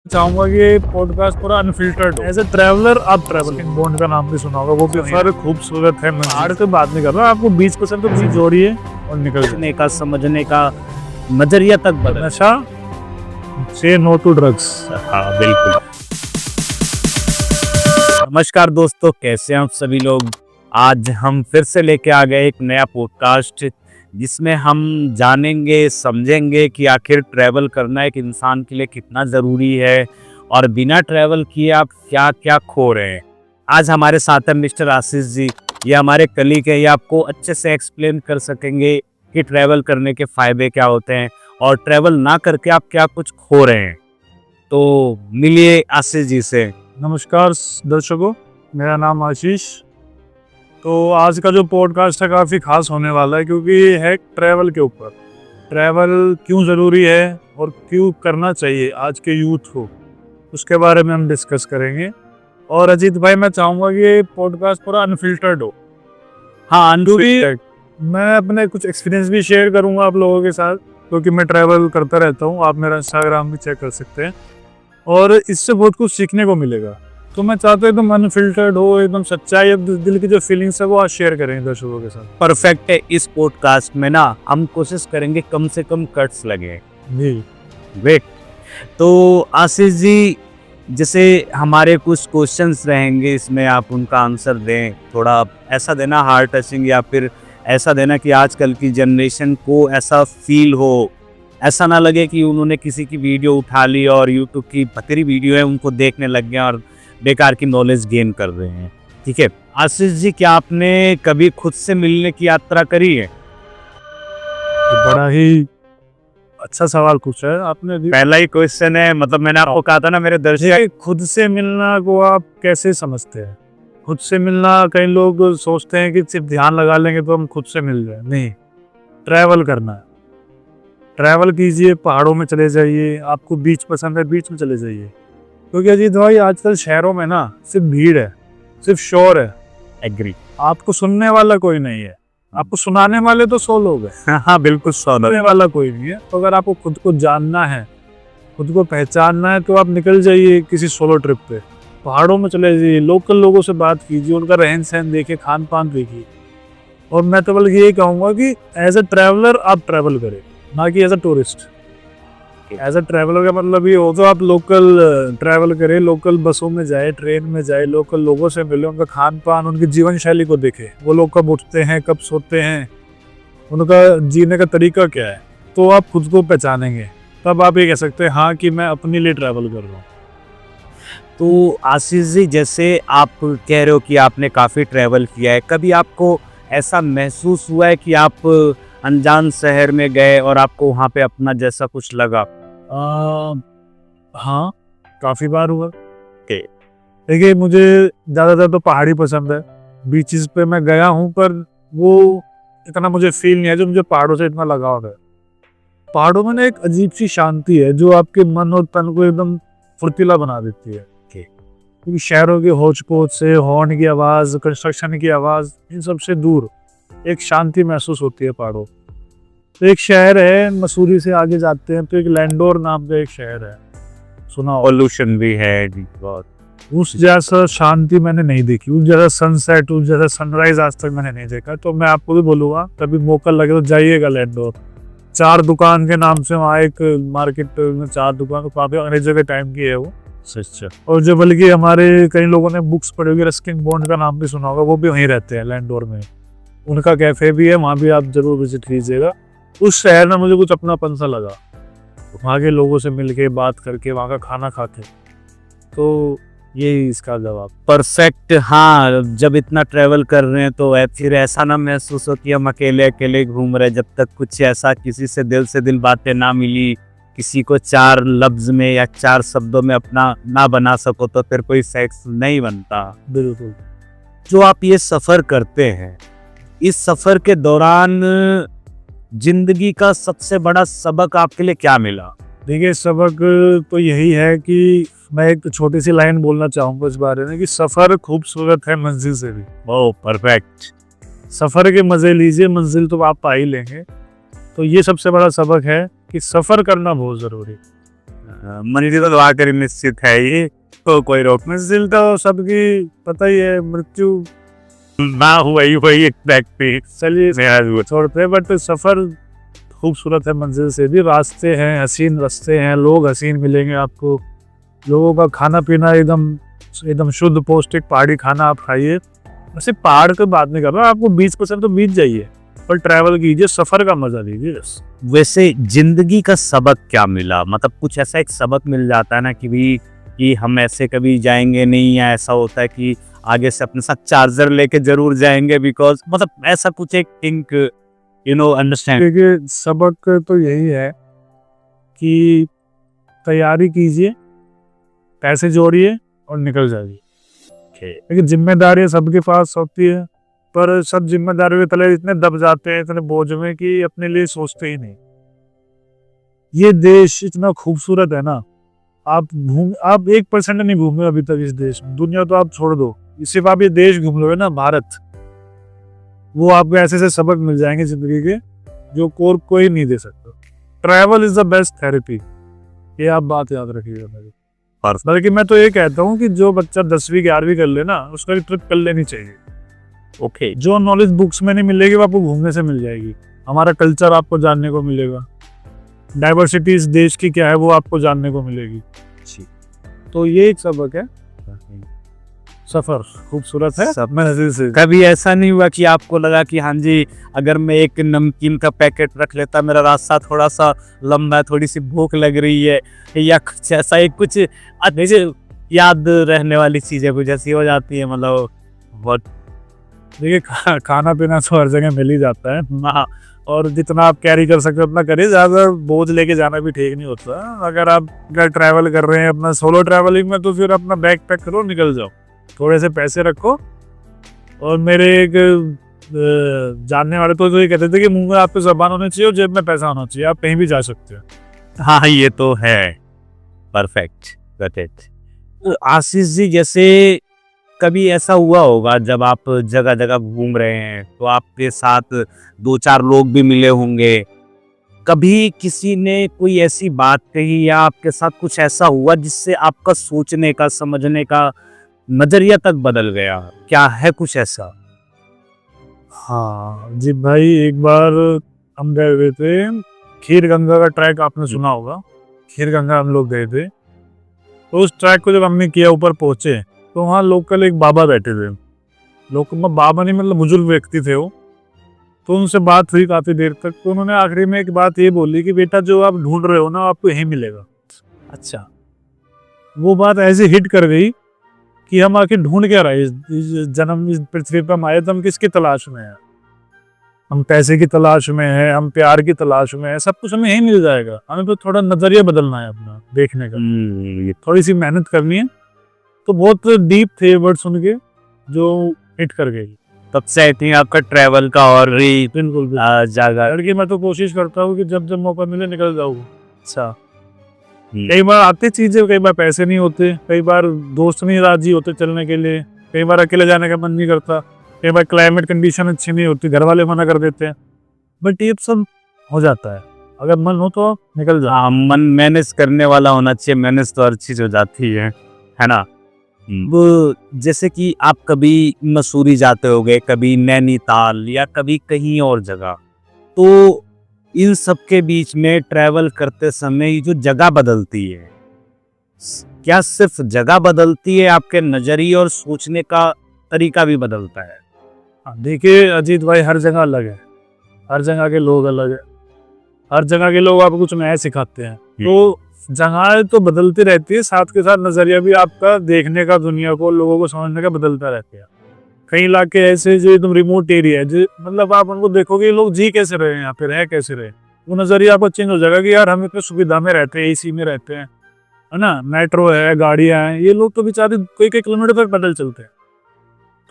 चाहूंगा कि ये पॉडकास्ट पूरा अनफिल्टर्ड हो। एज ए ट्रैवलर आप ट्रैवल बॉन्ड का नाम भी सुना होगा, वो भी सफर खूबसूरत है। मैं पहाड़ से बात नहीं कर रहा, आपको बीच पसंद तो बीच जोड़िए और निकल समझने का समझने का नजरिया तक बदल। नशा से नो टू ड्रग्स। हाँ बिल्कुल। नमस्कार दोस्तों, कैसे हैं आप सभी लोग। आज हम फिर से लेके आ गए एक नया पॉडकास्ट जिसमें हम जानेंगे समझेंगे कि आखिर ट्रैवल करना एक इंसान के लिए कितना ज़रूरी है और बिना ट्रैवल किए आप क्या क्या खो रहे हैं। आज हमारे साथ है मिस्टर आशीष जी। ये हमारे कलीग है, ये आपको अच्छे से एक्सप्लेन कर सकेंगे कि ट्रैवल करने के फ़ायदे क्या होते हैं और ट्रैवल ना करके आप क्या कुछ खो रहे हैं। तो मिलिए आशीष जी से। नमस्कार दर्शकों, मेरा नाम आशीष। तो आज का जो पॉडकास्ट है काफ़ी खास होने वाला है, क्योंकि ये है ट्रैवल के ऊपर। ट्रैवल क्यों ज़रूरी है और क्यों करना चाहिए आज के यूथ को, उसके बारे में हम डिस्कस करेंगे। और अजीत भाई, मैं चाहूँगा कि ये पॉडकास्ट पूरा अनफिल्टर्ड हो। हाँ, अनफिल्टर्ड। मैं अपने कुछ एक्सपीरियंस भी शेयर करूँगा आप लोगों के साथ, क्योंकि मैं ट्रैवल करता रहता हूँ। आप मेरा इंस्टाग्राम भी चेक कर सकते हैं और इससे बहुत कुछ सीखने को मिलेगा। तो मैं चाहता हूँ एकदम अनफिल्टर्ड हो, एकदम सच्चाई, अब दिल की जो फीलिंग्स है वो आज शेयर करेंगे दर्शकों के साथ। परफेक्ट है। इस पॉडकास्ट में ना हम कोशिश करेंगे कम से कम कट्स लगे। जी वेट। तो आशीष जी, जैसे हमारे कुछ क्वेश्चंस रहेंगे, इसमें आप उनका आंसर दें। थोड़ा ऐसा देना हार्ट टचिंग, या फिर ऐसा देना कि आजकल की जनरेशन को ऐसा फील हो, ऐसा ना लगे कि उन्होंने किसी की वीडियो उठा ली और यूट्यूब की बतेरी वीडियो है उनको देखने लग गए और बेकार की नॉलेज गेन कर रहे हैं। ठीक है आशीष जी, क्या आपने कभी खुद से मिलने की यात्रा करी है? तो बड़ा ही अच्छा सवाल पूछा है आपने अभी। पहला ही क्वेश्चन है, मतलब मैंने आपको कहा था ना मेरे दर्शक। खुद से मिलना को आप कैसे समझते हैं? खुद से मिलना, कई लोग सोचते हैं कि सिर्फ ध्यान लगा लेंगे तो हम खुद से मिल जाए। नहीं, ट्रैवल करना है। ट्रैवल कीजिए, पहाड़ों में चले जाइए। आपको बीच पसंद है, बीच में चले जाइए। क्योंकि अजीत भाई, आजकल शहरों में ना सिर्फ भीड़ है, सिर्फ शोर है। एग्री। आपको सुनने वाला कोई नहीं है। आपको सुनाने वाले तो 100 लोग हैं। हाँ बिल्कुल, सुनने वाला कोई नहीं है। तो अगर आपको खुद को जानना है, खुद को पहचानना है, तो आप निकल जाइए किसी सोलो ट्रिप पे। पहाड़ों में चले जाइए, लोकल लोगों से बात कीजिए, उनका रहन सहन देखिए, खान पान देखिए। और मैं तो बल्कि यही कहूँगा कि एज ए ट्रैवलर आप ट्रैवल करें, ना कि as a tourist. As a traveller का मतलब ये हो तो आप लोकल ट्रैवल करें, लोकल बसों में जाए, ट्रेन में जाए, लोकल लोगों से मिले, उनका खान पान, उनकी जीवन शैली को देखें। वो लोग कब उठते हैं, कब सोते हैं, उनका जीने का तरीका क्या है। तो आप खुद को पहचानेंगे, तब आप ये कह सकते हैं हाँ कि मैं अपने लिए ट्रैवल कर रहा हूँ। तो आशीष जी, जैसे आप कह रहे हो कि आपने काफ़ी ट्रैवल किया है, कभी आपको ऐसा महसूस हुआ है कि आप अनजान शहर में गए और आपको वहाँ पे अपना जैसा कुछ लगा? हाँ, काफ़ी बार हुआ। देखिए, मुझे ज़्यादातर तो पहाड़ी पसंद है। बीचेस पे मैं गया हूँ, पर वो इतना मुझे फील नहीं है जो मुझे पहाड़ों से इतना लगाव है। पहाड़ों में ना एक अजीब सी शांति है जो आपके मन और तन को एकदम फुर्तीला बना देती है। क्योंकि शहरों के होच पोच से, हॉर्न की आवाज़, कंस्ट्रक्शन की आवाज़, इन सब से दूर एक शांति महसूस होती है पहाड़ों। तो एक शहर है, मसूरी से आगे जाते हैं तो एक लैंडोर नाम का एक शहर है, सुना? पॉल्यूशन भी है बहुत। उस जैसा शांति मैंने नहीं देखी, उस जैसा सनसेट, उस जैसा सनराइज आज तक मैंने नहीं देखा। तो मैं आपको भी बोलूँगा, कभी मौका लगे तो जाइएगा लैंडोर। 4 दुकान के नाम से वहाँ एक मार्केट में 4 दुकान, काफ़ी अंग्रेजों के टाइम की है वो। अच्छा। और जो बल्कि हमारे कई लोगों ने बुक्स पढ़ी होगी, रस्किन बॉन्ड का नाम भी सुना होगा, वो भी वहीं रहते हैं लैंडोर में। उनका कैफे भी है, वहाँ भी आप जरूर विजिट कीजिएगा। उस शहर में मुझे कुछ अपनापन सा लगा, वहाँ के लोगों से मिलके, बात करके, वहाँ का खाना खा के। तो यही इसका जवाब। परफेक्ट। हाँ, जब इतना ट्रैवल कर रहे हैं तो फिर ऐसा ना महसूस हो कि हम अकेले अकेले घूम रहे। जब तक कुछ ऐसा किसी से दिल बातें ना मिली, किसी को 4 लफ्ज में या 4 शब्दों में अपना ना बना सको, तो फिर कोई सेक्स नहीं बनता। बिल्कुल। जो आप ये सफ़र करते हैं, इस सफ़र के दौरान जिंदगी का सबसे बड़ा सबक आपके लिए क्या मिला? देखिए, सबक तो यही है कि मैं एक छोटी सी लाइन बोलना चाहूँगा इस बारे में कि सफ़र खूबसूरत है मंजिल से भी। ओह परफेक्ट। सफ़र के मज़े लीजिए, मंजिल तो आप पा ही लेंगे। तो ये सबसे बड़ा सबक है कि सफ़र करना बहुत ज़रूरी। मंजिल तो आकर निश्चित है ये, तो कोई रोक मंजिल तो सबकी पता ही है, मृत्यु ना, वही एग्जैक्टली। चलिए छोड़ते हैं, बट सफर खूबसूरत है। मंजिल से भी रास्ते हैं, हसीन रास्ते हैं, लोग हसीन मिलेंगे आपको, लोगों का खाना पीना एकदम शुद्ध पौष्टिक पहाड़ी खाना आप खाइए। वैसे पहाड़ की बात नहीं कर रहा, आपको 20% तो बीत जाइए, पर ट्रैवल कीजिए, सफर का मजा लीजिए बस। वैसे जिंदगी का सबक क्या मिला, मतलब कुछ ऐसा एक सबक मिल जाता है ना कि भी कि हम ऐसे कभी जाएंगे नहीं, या ऐसा होता है कि आगे से अपने साथ चार्जर लेके जरूर जाएंगे, बिकॉज मतलब ऐसा कुछ एक थिंक अंडरस्टैंड। देखिए सबक तो यही है कि तैयारी कीजिए, पैसे जोड़िए और निकल जाइए। लेकिन जिम्मेदारियां सबके पास होती है, पर सब जिम्मेदारियों के तले इतने दब जाते हैं, इतने बोझ में, कि अपने लिए सोचते ही नहीं। ये देश इतना खूबसूरत है ना, आप 1% नहीं घूमे अभी तक इस देश में। दुनिया तो आप छोड़ दो, सिर्फ आप ये देश घूम लोगे ना, भारत, वो आपको ऐसे ऐसे सबक मिल जाएंगे जिंदगी के जो कोई नहीं दे सकता। Travel is the best therapy, ये आप बात याद रखिएगा मेरी। बल्कि मैं तो ये कहता हूँ कि जो बच्चा 10वीं 11वीं कर लेना, उसका ट्रिप कर लेनी चाहिए। ओके, जो नॉलेज बुक्स में नहीं मिलेगी वो आपको घूमने से मिल जाएगी। हमारा कल्चर आपको जानने को मिलेगा, डाइवर्सिटी इस देश की क्या है वो आपको जानने को मिलेगी। तो ये एक सबक है, सफर खूबसूरत है। सब से कभी ऐसा नहीं हुआ कि आपको लगा कि हाँ जी, अगर मैं एक नमकीन का पैकेट रख लेता, मेरा रास्ता थोड़ा सा लंबा है, थोड़ी सी भूख लग रही है, या कुछ ऐसा एक कुछ अच्छे याद रहने वाली चीजें कुछ ऐसी हो जाती है, मतलब बहुत। देखिए खाना पीना तो हर जगह मिल ही जाता है ना, और जितना आप कैरी कर सकते हो उतना करिए, ज़्यादा बोझ लेके जाना भी ठीक नहीं होता। अगर आप ट्रैवल कर रहे हैं अपना सोलो ट्रैवलिंग में, तो फिर अपना बैग पैक करो, निकल जाओ, थोड़े से पैसे रखो। और मेरे एक जानने वाले तो ये कहते थे कि मुंह में आपके ज़बान होनी चाहिए और जेब में पैसा होना चाहिए, आप कहीं भी जा सकते हो। हाँ ये तो है, perfect, got it. Ashish ji, जैसे कभी ऐसा हुआ होगा जब आप जगह जगह घूम रहे हैं, तो आपके साथ 2-4 लोग भी मिले होंगे, कभी किसी ने कोई ऐसी बात कही या आपके साथ कुछ ऐसा हुआ जिससे आपका सोचने का, समझने का नजरिया तक बदल गया, क्या है कुछ ऐसा? हाँ जी भाई, एक बार हम गए हुए थे खीर गंगा का ट्रैक, आपने सुना होगा, खीर गंगा हम लोग गए थे। तो उस ट्रैक को जब हमने किया, ऊपर पहुंचे, तो वहाँ लोकल एक बाबा बैठे थे। लोकल बाबा नहीं, मतलब बुजुर्ग व्यक्ति थे वो। तो उनसे बात हुई काफ़ी देर तक, तो उन्होंने आखिरी में एक बात ये बोली कि बेटा जो आप ढूंढ रहे हो ना, आपको यहीं मिलेगा। अच्छा, वो बात ऐसे हिट कर गई कि हम आखिर ढूंढ क्या रहे, इस जन्म इस पृथ्वी पर हम आए तो हम किसकी तलाश में हैं? हम पैसे की तलाश में हैं, हम प्यार की तलाश में हैं, सब कुछ हमें यहीं मिल जाएगा। हमें तो थोड़ा नजरिया बदलना है अपना देखने का, थोड़ी सी मेहनत करनी है। तो बहुत डीप थे वर्ड सुन के, जो हिट कर गई। तब से आई थिंक आपका ट्रैवल का और भी बिल्कुल जागा। लड़की, मैं तो कोशिश करता हूँ कि जब जब मौका मिले निकल जाऊँ। अच्छा, कई बार आते चीजें, कई बार पैसे नहीं होते, कई बार दोस्त नहीं राजी होते चलने के लिए, कई बार अकेले जाने का मन नहीं करता, कई बार क्लाइमेट कंडीशन अच्छी नहीं होती, घर वाले मना कर देते हैं। बट ये सब हो जाता है, अगर मन हो तो निकल जाओ। हाँ, मन मैनेज करने वाला होना चाहिए, मैनेज तो हर चीज हो जाती है ना। वो जैसे कि आप कभी मसूरी जाते होगे, कभी नैनीताल, या कभी कहीं और जगह, तो इन सब के बीच में ट्रैवल करते समय ये जो जगह बदलती है, क्या सिर्फ जगह बदलती है, आपके नजरिए और सोचने का तरीका भी बदलता है? देखिए अजीत भाई, हर जगह अलग है, हर जगह के लोग अलग है, हर जगह के लोग आपको कुछ नया सिखाते हैं। तो जगह तो बदलती रहती है, साथ के साथ नजरिया भी आपका देखने का, दुनिया को, लोगों को समझने का बदलता रहता है। कई इलाके ऐसे जो एकदम रिमोट एरिया है, जो मतलब आप उनको देखोगे लोग जी कैसे रहे हैं, यहाँ पे रह कैसे रहे, वो नजरिया आपका चेंज हो जाएगा कि यार हम इतने सुविधा में रहते हैं, एसी में रहते हैं, है ना, मेट्रो है, गाड़ियाँ हैं, ये लोग तो बेचारे कई कई किलोमीटर तक पैदल चलते हैं।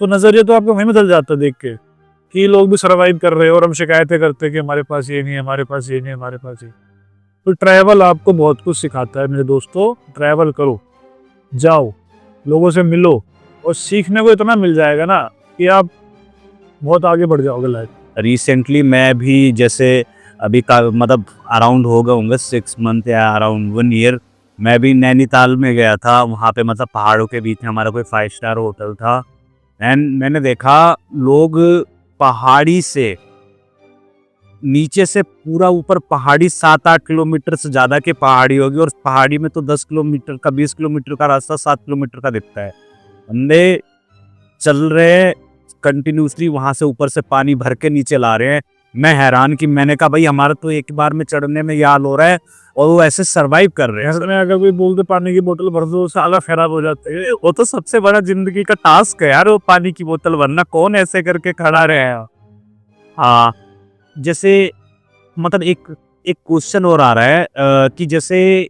तो नजरिया तो आपका वहीं बदल जाता है देख के कि ये लोग भी सर्वाइव कर रहे हैं, और हम शिकायतें करते हैं कि हमारे पास ये नहीं है, हमारे पास ये नहीं है, हमारे पास ये। तो ट्रैवल आपको बहुत कुछ सिखाता है मेरे दोस्तों। ट्रैवल करो, जाओ, लोगों से मिलो, और सीखने को इतना मिल जाएगा ना कि आप बहुत आगे बढ़ जाओगे लाइफ। रिसेंटली मैं भी जैसे अभी का मतलब अराउंड हो गए होंगे 6 मंथ या अराउंड 1 ईयर मैं भी नैनीताल में गया था, वहाँ पे मतलब पहाड़ों के बीच में हमारा कोई 5 स्टार होटल था एंड मैंने देखा लोग पहाड़ी से नीचे से पूरा ऊपर पहाड़ी 7-8 किलोमीटर से ज़्यादा की पहाड़ी होगी और पहाड़ी में तो 10 किलोमीटर का 20 किलोमीटर का रास्ता 7 किलोमीटर का दिखता है। बंदे चल रहे हैं कंटिन्यूसली, वहां से ऊपर से पानी भर के नीचे ला रहे हैं। मैं हैरान कि मैंने कहा भाई हमारा तो एक बार में चढ़ने में ये हाल हो रहा है और वो ऐसे सरवाइव कर रहे हैं। ऐसे में अगर कोई बोलते पानी की बोतल भर दो साला खराब हो जाते हैं। वो तो सबसे बड़ा जिंदगी का टास्क है यार, वो पानी की बोतल भरना। कौन ऐसे करके खड़ा रहे हैं। हाँ, जैसे मतलब एक एक क्वेश्चन और आ रहा है कि जैसे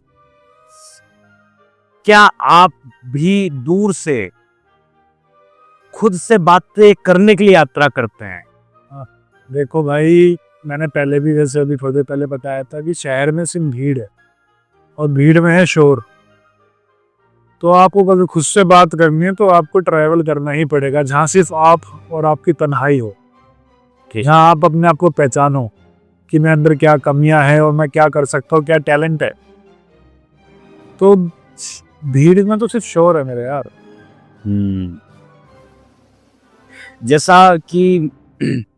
क्या आप भी दूर से खुद से बातें करने के लिए यात्रा करते हैं? देखो भाई, मैंने पहले भी वैसे अभी थोड़ी देर पहले बताया था कि शहर में सिर्फ भीड़ है और भीड़ में है शोर। तो आपको कभी खुद से बात करनी है तो आपको ट्रैवल करना ही पड़ेगा जहाँ सिर्फ आप और आपकी तन्हाई हो, जहाँ आप अपने आप को पहचानो कि मैं अंदर क्या कमियां हैं और मैं क्या कर सकता हूँ, क्या टैलेंट है। तो भीड़ में तो सिर्फ शोर है मेरे यार। जैसा कि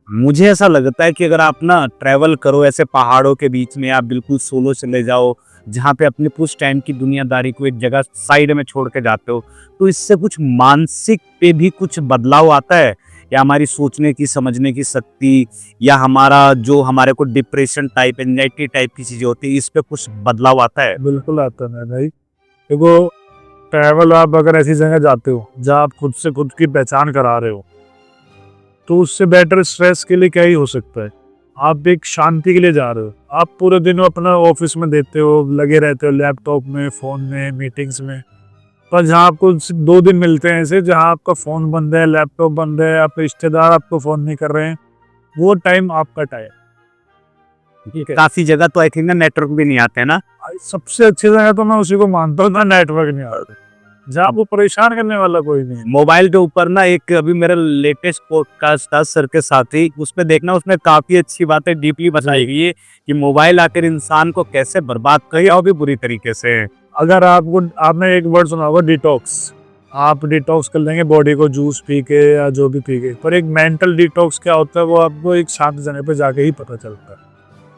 मुझे ऐसा लगता है कि अगर आप ना ट्रैवल करो ऐसे पहाड़ों के बीच में, आप बिल्कुल सोलो चले जाओ जहाँ पे अपने कुछ टाइम की दुनियादारी को एक जगह साइड में छोड़ के जाते हो, तो इससे कुछ मानसिक पे भी कुछ बदलाव आता है, या हमारी सोचने की समझने की शक्ति, या हमारा जो हमारे को डिप्रेशन टाइप एंजाइटी टाइप की चीजें होती है, इस पे कुछ बदलाव आता है? बिल्कुल आता है भाई। देखो, ट्रैवल आप अगर ऐसी जगह जाते हो जहाँ आप खुद से खुद की पहचान करा रहे हो, तो उससे बेटर स्ट्रेस के लिए क्या ही हो सकता है। आप एक शांति के लिए जा रहे हो, आप पूरे दिन अपना ऑफिस में देते हो, लगे रहते हो लैपटॉप में, फोन में, मीटिंग्स में। पर जहाँ आपको 2 दिन मिलते हैं ऐसे जहाँ आपका फोन बंद है, लैपटॉप बंद है, आपके रिश्तेदार आपको फोन नहीं कर रहे हैं, वो टाइम आपका टाइम। ठीक है, काफी जगह तो आई थिंक ना नेटवर्क भी नहीं आते हैं ना। सबसे अच्छी जगह तो मैं उसी को मानता हूँ ना, नेटवर्क नहीं आते, जहाँ आपको परेशान करने वाला कोई नहीं है। मोबाइल के ऊपर ना एक अभी मेरा लेटेस्ट पॉडकास्ट था सर के साथ ही, उसमें देखना उसमें काफी अच्छी बातें डीपली बताई गई है कि मोबाइल आकर इंसान को कैसे बर्बाद किया और भी बुरी तरीके से। अगर आपने एक वर्ड सुना होगा डिटॉक्स, आप डिटॉक्स कर लेंगे बॉडी को जूस पी के या जो भी पी के, पर एक मेंटल डिटॉक्स क्या होता है वो आपको एक शांत जगह पे जाके ही पता चलता है।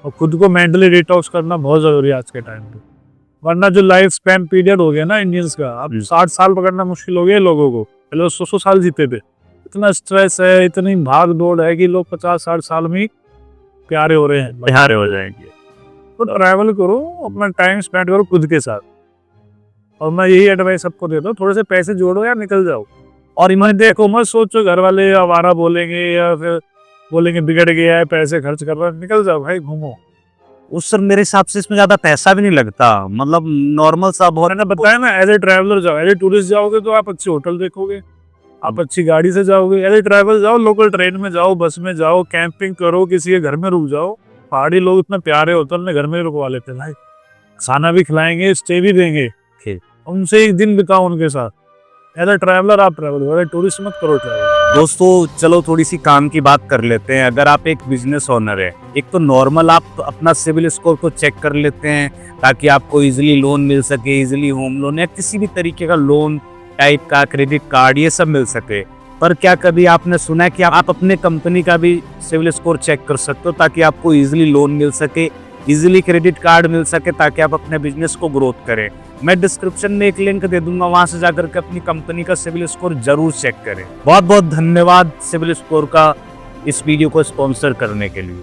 और खुद को मेंटली डिटॉक्स करना बहुत जरूरी है आज के टाइम पे, वरना जो लाइफ स्पैन पीरियड हो गया ना इंडियंस का, अब 60 साल पकड़ना मुश्किल हो गया लोगों को। पहले 100 साल जीते थे। इतना स्ट्रेस है, इतनी भाग दौड़ है कि लोग 50-60 साल में ही प्यारे हो रहे हैं, प्यारे हो जाएंगे। तो ट्रैवल करो, अपना टाइम स्पेंड करो खुद के साथ। और मैं यही एडवाइस सबको देता हूँ, थोड़े से पैसे जोड़ो या निकल जाओ। और इन्हें देखो मत सोचो घर वाले आवारा बोलेंगे या फिर बोलेंगे बिगड़ गया है, पैसे खर्च कर रहा है। निकल जाओ भाई, घूमो। उस सर मेरे हिसाब से इसमें ज्यादा पैसा भी नहीं लगता, मतलब नॉर्मल सा बहुत। मैंने बताया ना, एज ए ट्रैवलर जाओ, एज ए टूरिस्ट जाओगे तो आप अच्छे होटल देखोगे, आप अच्छी गाड़ी से जाओगे। एज ए ट्रैवल जाओ, लोकल ट्रेन में जाओ, बस में जाओ, कैंपिंग करो, किसी के घर में रुक जाओ। पहाड़ी लोग इतना प्यारे होते हैं, घर में रुकवा लेते हैं भाई, खाना भी खिलाएंगे, स्टे भी देंगे, उनसे एक दिन बिताओ उनके साथ। एज ए ट्रैवलर आप ट्रैवल करो, टूरिस्ट मत करो ट्रैवल। दोस्तों चलो थोड़ी सी काम की बात कर लेते हैं। अगर आप एक बिजनेस ओनर है, एक तो नॉर्मल आप अपना सिविल स्कोर को चेक कर लेते हैं ताकि आपको इजीली लोन मिल सके, इजीली होम लोन या किसी भी तरीके का लोन टाइप का, क्रेडिट कार्ड, ये सब मिल सके। पर क्या कभी आपने सुना है कि आप अपने कंपनी का भी सिविल स्कोर चेक कर सकते हो ताकि आपको इजीली लोन मिल सके, इजीली क्रेडिट कार्ड मिल सके, ताकि आप अपने बिजनेस को ग्रोथ करें? मैं डिस्क्रिप्शन में एक लिंक दे दूंगा, वहां से जाकर के अपनी कंपनी का सिविल स्कोर जरूर चेक करें। बहुत बहुत धन्यवाद सिविल स्कोर का इस वीडियो को स्पॉन्सर करने के लिए।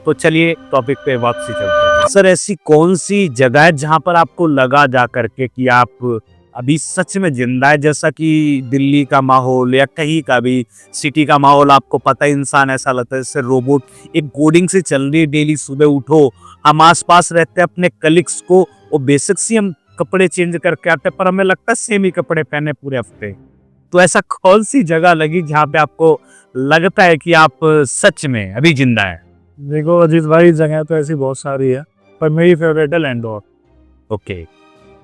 तो चलिए टॉपिक पे वापसी चलते हैं। सर ऐसी कौन सी जगह है जहां पर आपको लगा जा करके कि आप अभी सच में जिंदा है? जैसा कि दिल्ली का माहौल या कहीं का भी सिटी का माहौल, आपको पता है इंसान ऐसा लगता है जैसे रोबोट, एक कोडिंग से चल रही है। डेली सुबह उठो, हम आसपास रहते हैं अपने कलीग्स को, वो बेसिक सी हम कपड़े चेंज करके आते हैं पर हमें लगता है सेम ही कपड़े पहने पूरे हफ्ते। तो ऐसा कौन सी जगह लगी जहाँ पे आपको लगता है कि आप सच में अभी जिंदा है? देखो अजीत भाई, जगह तो ऐसी बहुत सारी है, पर मेरी फेवरेट है लैंडोर। ओके,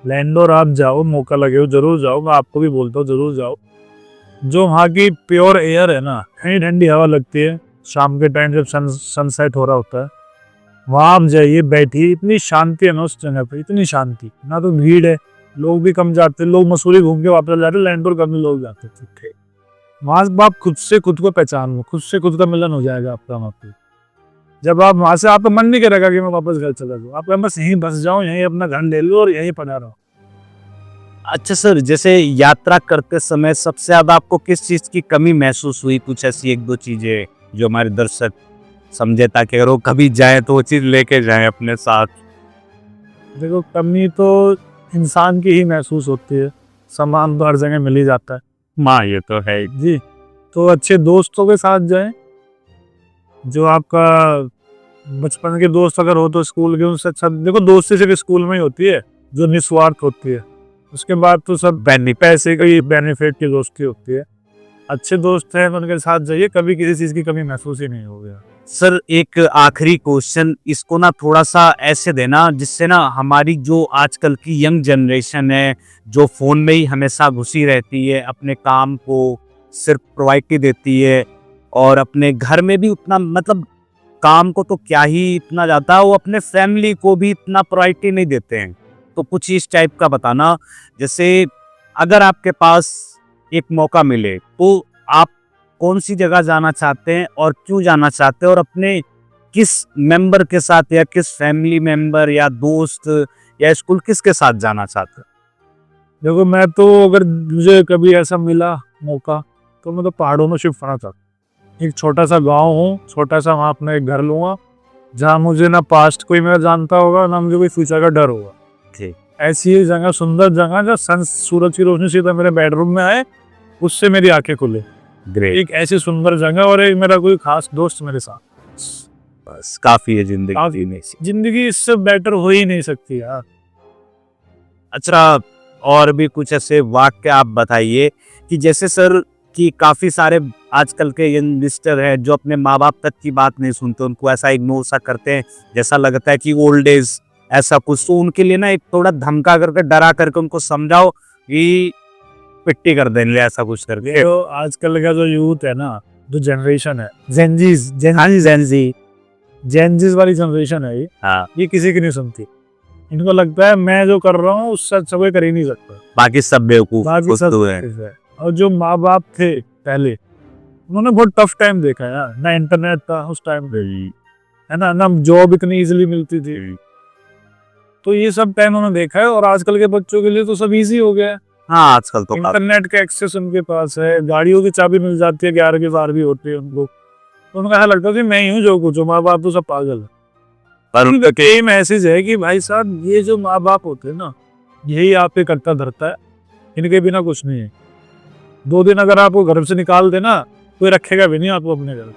लैंडोर आप जाओ, मौका लगे हो जरूर जाओ, मैं आपको भी बोलता हूँ जरूर जाओ। जो वहाँ की प्योर एयर है ना, ठंडी ठंडी हवा लगती है शाम के टाइम जब सनसेट हो रहा होता है, वहाँ आप जाइए, बैठिए, इतनी शांति है ना उस जगह पे, इतनी शांति, ना तो भीड़ है, लोग भी कम जाते हैं, लोग मसूरी घूम के वापस जा रहे हैं, लैंडोर कम लोग जाते थे। वहाँ से आप खुद से खुद को पहचान लो, खुद से खुद का मिलन हो जाएगा आपका वहाँ पे। जब आप वहाँ से, आपका मन नहीं करेगा कि मैं वापस घर चला जाऊँ, आप बस यहीं बस जाओ, यहीं अपना घर ले लो और यहीं पड़ा रहो। अच्छा सर, जैसे यात्रा करते समय सबसे ज्यादा आपको किस चीज की कमी महसूस हुई? कुछ ऐसी एक दो चीजें जो हमारे दर्शक समझे, ताकि अगर वो कभी जाए तो वो चीज लेके जाए अपने साथ। देखो, कमी तो इंसान की ही महसूस होती है, सामान तो हर जगह मिल ही जाता है माँ, ये तो है जी। तो अच्छे दोस्तों के साथ जाएं, जो आपका बचपन के दोस्त अगर हो तो स्कूल के उनसे अच्छा। देखो, दोस्ती सिर्फ स्कूल में ही होती है जो निस्वार्थ होती है, उसके बाद तो सब पैसे का ही बेनिफिट की दोस्ती होती है। अच्छे दोस्त हैं तो उनके साथ जाइए, कभी किसी चीज़ की कमी महसूस ही नहीं होगी। सर, एक आखिरी क्वेश्चन, इसको ना थोड़ा सा ऐसे देना जिससे ना हमारी जो आजकल की यंग जनरेशन है, जो फोन में ही हमेशा घुसी रहती है, अपने काम को सिर्फ प्रायोरिटी देती है और अपने घर में भी उतना, मतलब काम को तो क्या ही इतना जाता है, वो अपने फैमिली को भी इतना प्रायोरिटी नहीं देते हैं। तो कुछ इस टाइप का बताना, जैसे अगर आपके पास एक मौका मिले तो आप कौन सी जगह जाना चाहते हैं और क्यों जाना चाहते हैं, और अपने किस मेंबर के साथ या किस फैमिली मेंबर या दोस्त या स्कूल किसके साथ जाना चाहते हैं? देखो, मैं तो अगर मुझे कभी ऐसा मिला मौका तो मैं तो पहाड़ों में शिफ्ट होना चाहता हूँ। एक छोटा सा गांव हो, छोटा सा, वहाँ अपना एक घर लूँगा जहाँ मुझे ना पास्ट कोई मेरा जानता होगा, ना मुझे कोई फ्यूचर का डर होगा। ठीक। ऐसी एक जगह, सुंदर जगह, जहाँ सन सूरज की रोशनी सीधा मेरे बेडरूम में आए, उससे मेरी आंखें खुले। ग्रेट। एक ऐसी सुंदर जगह और एक मेरा कोई खास दोस्त मेरे साथ, बस काफी है जिंदगी जीने से। जिंदगी इससे बेटर हो ही नहीं सकती यार। अच्छा, और भी कुछ ऐसे वाक्य आप बताइए कि जैसे सर कि काफी सारे आजकल के यंगस्टर हैं जो अपने माँ बाप तक की बात नहीं सुनते, उनको ऐसा इग्नोर सा करते हैं, जैसा लगता है कि ओल्ड एज ऐसा कुछ। तो उनके लिए ना एक थोड़ा धमका करके, डरा करके उनको समझाओ कि पिट्टी कर देंगे, ऐसा कुछ करके। जो आजकल का जो यूथ है ना, जो जनरेशन है, जेनजीज वाली जनरेशन है हाँ, ये किसी की नहीं सुनती। इनको लगता है मैं जो कर रहा हूँ उससे अच्छा कोई कर ही नहीं सकता, बाकी सब बेवकूफ बाकी सब फुद्दू हैं। है। और जो माँ बाप थे पहले, उन्होंने बहुत टफ टाइम देखा है यार, ना इंटरनेट था उस टाइम पे, है ना जॉब इतनी इजीली मिलती थी, तो ये सब टाइम उन्होंने देखा है। और आजकल के बच्चों के लिए तो सब इजी हो गया है। हाँ, आजकल तो इंटरनेट का एक्सेस उनके पास है, गाड़ियों की चाबी मिल जाती है, 11 की बार भी होती है उनको, तो उनको ऐसा लगता है कि मैं ही हूँ जो कुछ हूँ, माँ बाप तो सब पागल है। पर उनका यही मैसेज है कि भाई साहब, ये जो माँ बाप होते हैं ना, यही आप पे करता धरता है, इनके बिना कुछ नहीं है। 2 दिन अगर आपको घर से निकाल देना, कोई रखेगा भी नहीं आपको अपने घर।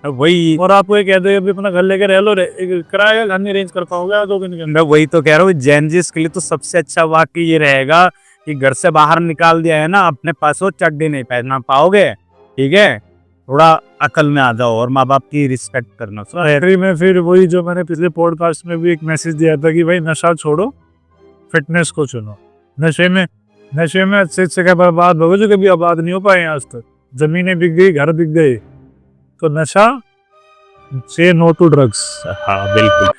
वही, और आपको ये कह दे अभी अपना घर लेके रह लो, किराया घर नहीं अरेंज कर पाओगे 2 दिन के अंदर। मैं वही तो कह रहा हूँ, जेनजिस के लिए तो सबसे अच्छा वाक्य ये रहेगा कि घर से बाहर निकाल दिया है ना, अपने पास वो चड्डी नहीं पहना पाओगे, ठीक है, थोड़ा अकल में आ जाओ और माँ बाप की रिस्पेक्ट करना। आखिरी में फिर वही जो मैंने पिछले पॉडकास्ट में भी एक मैसेज दिया था कि भाई नशा छोड़ो, फिटनेस को चुनो। नशे में अच्छे अच्छे क्या बर्बाद हो गए जो कभी आबाद नहीं हो पाए आज तक। जमीनें बिक गई, घर बिक गए। तो नशा से नो टू ड्रग्स। हाँ बिल्कुल।